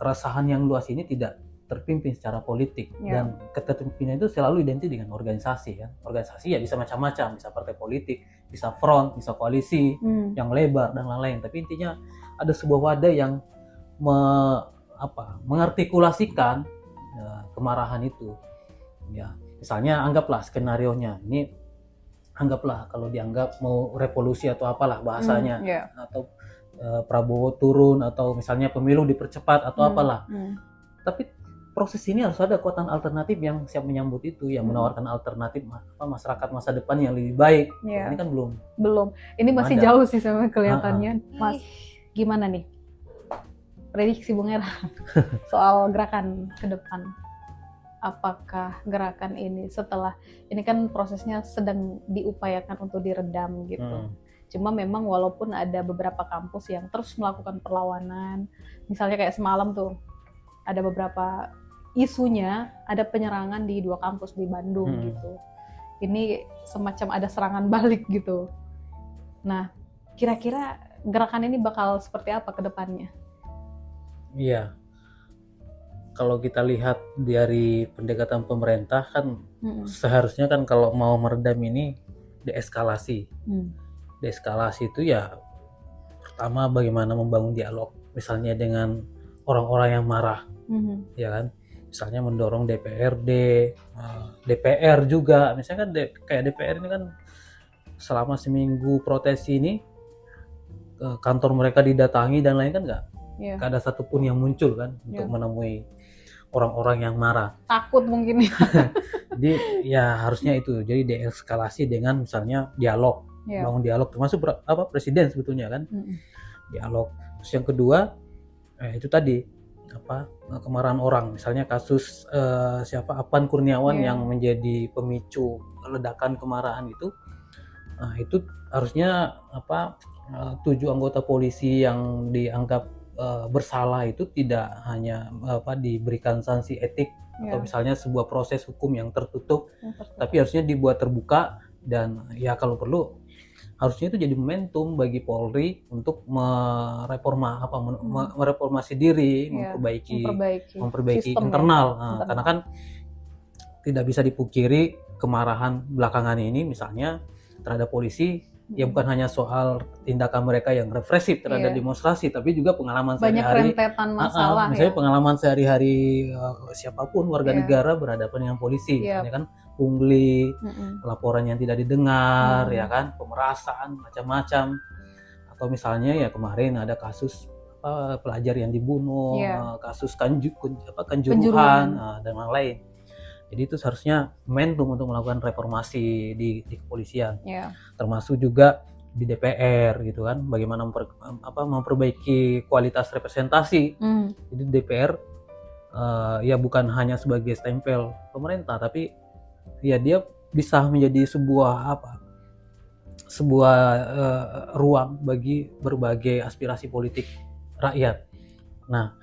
keresahan yang luas ini tidak terpimpin secara politik. Ya. Dan keterpimpinan itu selalu identik dengan organisasi kan. Organisasi ya bisa macam-macam, bisa partai politik, bisa front, bisa koalisi yang lebar dan lain-lain. Tapi intinya ada sebuah wadah yang mengartikulasikan kemarahan itu. Ya, misalnya anggaplah skenarionya ini, anggaplah kalau dianggap mau revolusi atau apalah bahasanya, atau Prabowo turun atau misalnya pemilu dipercepat atau apalah. Tapi proses ini harus ada kekuatan alternatif yang siap menyambut itu, yang menawarkan alternatif masyarakat masa depan yang lebih baik. Ini kan belum. Ini masih ada. jauh sih sama kelihatannya. Mas, gimana nih prediksi Bung Era soal gerakan ke depan? Apakah gerakan ini setelah ini kan prosesnya sedang diupayakan untuk diredam gitu. Cuma memang walaupun ada beberapa kampus yang terus melakukan perlawanan, misalnya kayak semalam tuh ada beberapa isunya ada penyerangan di 2 kampus di Bandung gitu. Ini semacam ada serangan balik gitu. Nah, kira-kira gerakan ini bakal seperti apa ke depannya? Iya. Kalau kita lihat dari pendekatan pemerintah kan seharusnya kan kalau mau meredam ini deeskalasi. Deeskalasi itu ya pertama bagaimana membangun dialog misalnya dengan orang-orang yang marah, ya kan? Misalnya mendorong DPRD, DPR juga, misalnya kan kayak DPR ini kan selama seminggu protes ini kantor mereka didatangi dan lain kan nggak ada satupun yang muncul kan untuk menemui orang-orang yang marah. Takut mungkin ya. Jadi ya harusnya itu, jadi deeskalasi dengan misalnya dialog, bangun dialog termasuk presiden sebetulnya kan, dialog. Terus yang kedua itu tadi kemarahan orang, misalnya kasus siapa Apan Kurniawan Iya. yang menjadi pemicu ledakan kemarahan itu. Nah, itu harusnya 7 anggota polisi yang dianggap bersalah itu tidak hanya diberikan sanksi etik atau Iya. misalnya sebuah proses hukum yang tertutup, Yang tertutup. tapi harusnya dibuat terbuka dan ya kalau perlu harusnya itu jadi momentum bagi Polri untuk mereformasi diri, Iya, memperbaiki sistem ya, internal. Nah, internal. karena kan tidak bisa dipungkiri kemarahan belakangan ini misalnya terhadap polisi ya bukan hanya soal tindakan mereka yang represif terhadap Iya. demonstrasi, tapi juga pengalaman banyak sehari-hari. rentetan masalah Misalnya ya. pengalaman sehari-hari siapapun warga Iya. negara berhadapan dengan polisi, Iya. misalnya kan pungli, Mm-mm. laporan yang tidak didengar, Hmm. ya kan, pemerasan macam-macam, atau misalnya ya kemarin ada kasus pelajar yang dibunuh, Iya. kasus Kanjuruhan. kanjuruhan dan lain-lain. Jadi itu seharusnya momentum untuk melakukan reformasi di kepolisian, Iya. termasuk juga di DPR gitu kan, bagaimana memperbaiki kualitas representasi. Jadi DPR ya bukan hanya sebagai stempel pemerintah, tapi ya dia bisa menjadi sebuah ruang bagi berbagai aspirasi politik rakyat. Nah,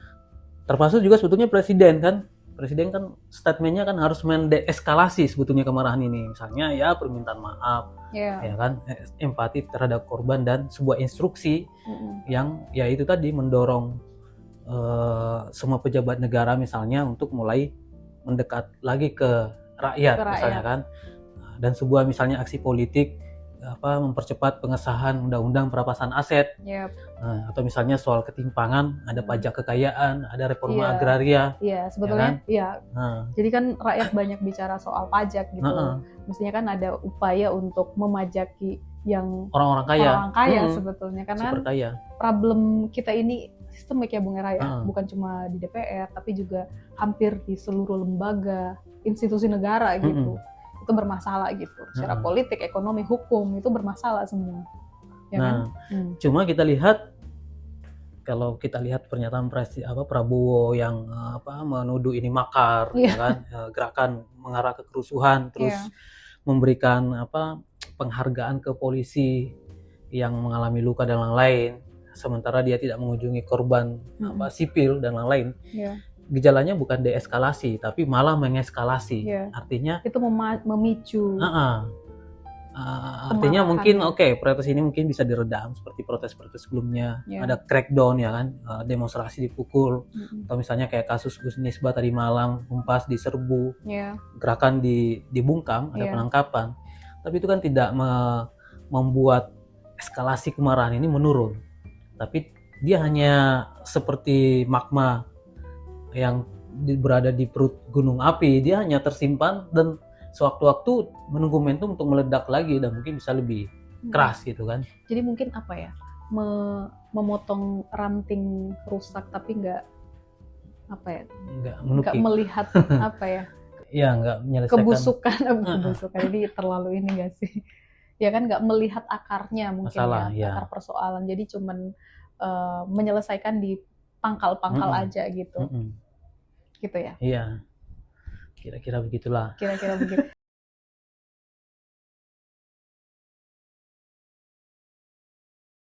termasuk juga sebetulnya presiden kan statementnya kan harus mendeeskalasi sebetulnya kemarahan ini, misalnya ya permintaan maaf, Iya. ya kan, empati terhadap korban dan sebuah instruksi yang ya itu tadi mendorong semua pejabat negara misalnya untuk mulai mendekat lagi ke rakyat. Misalnya kan, dan sebuah misalnya aksi politik mempercepat pengesahan undang-undang perampasan aset. Yep. Atau misalnya soal ketimpangan, ada pajak kekayaan, ada reforma agraria. Iya, sebetulnya ya kan? Iya. Jadi kan rakyat banyak bicara soal pajak gitu. Mestinya kan ada upaya untuk memajaki yang orang-orang kaya. Sebetulnya karena super kaya. Problem kita ini sistemik ya Bung Era ya, bukan cuma di DPR tapi juga hampir di seluruh lembaga, institusi negara gitu. Itu bermasalah gitu. Secara politik, ekonomi, hukum itu bermasalah semua. Ya kan? Cuma kita lihat kalau kita lihat pernyataan Prabowo yang menuduh ini makar, ya kan, gerakan mengarah ke kerusuhan, terus memberikan penghargaan ke polisi yang mengalami luka dan lain-lain, sementara dia tidak mengunjungi korban sipil dan lain-lain. Gejalanya bukan deeskalasi, tapi malah mengeskalasi. Artinya itu memicu. Artinya mungkin protes ini mungkin bisa diredam seperti protes-protes sebelumnya. Ada crackdown ya kan, demonstrasi dipukul, atau misalnya kayak kasus Gus Misbah tadi malam, Unpas diserbu, gerakan dibungkam, ada penangkapan. Tapi itu kan tidak membuat eskalasi kemarahan ini menurun. Tapi dia hanya seperti magma yang berada di perut gunung api, dia hanya tersimpan dan sewaktu-waktu menunggu momentum untuk meledak lagi dan mungkin bisa lebih keras gitu kan. Jadi mungkin memotong ranting rusak tapi nggak melihat nggak menyelesaikan kebusukan. Jadi terlalu ini nggak sih? Ya kan nggak melihat akarnya mungkin masalah, akar persoalan. Jadi cuman menyelesaikan di pangkal-pangkal aja gitu. Gitu ya. Iya. Kira-kira begitulah. Kira-kira begitu.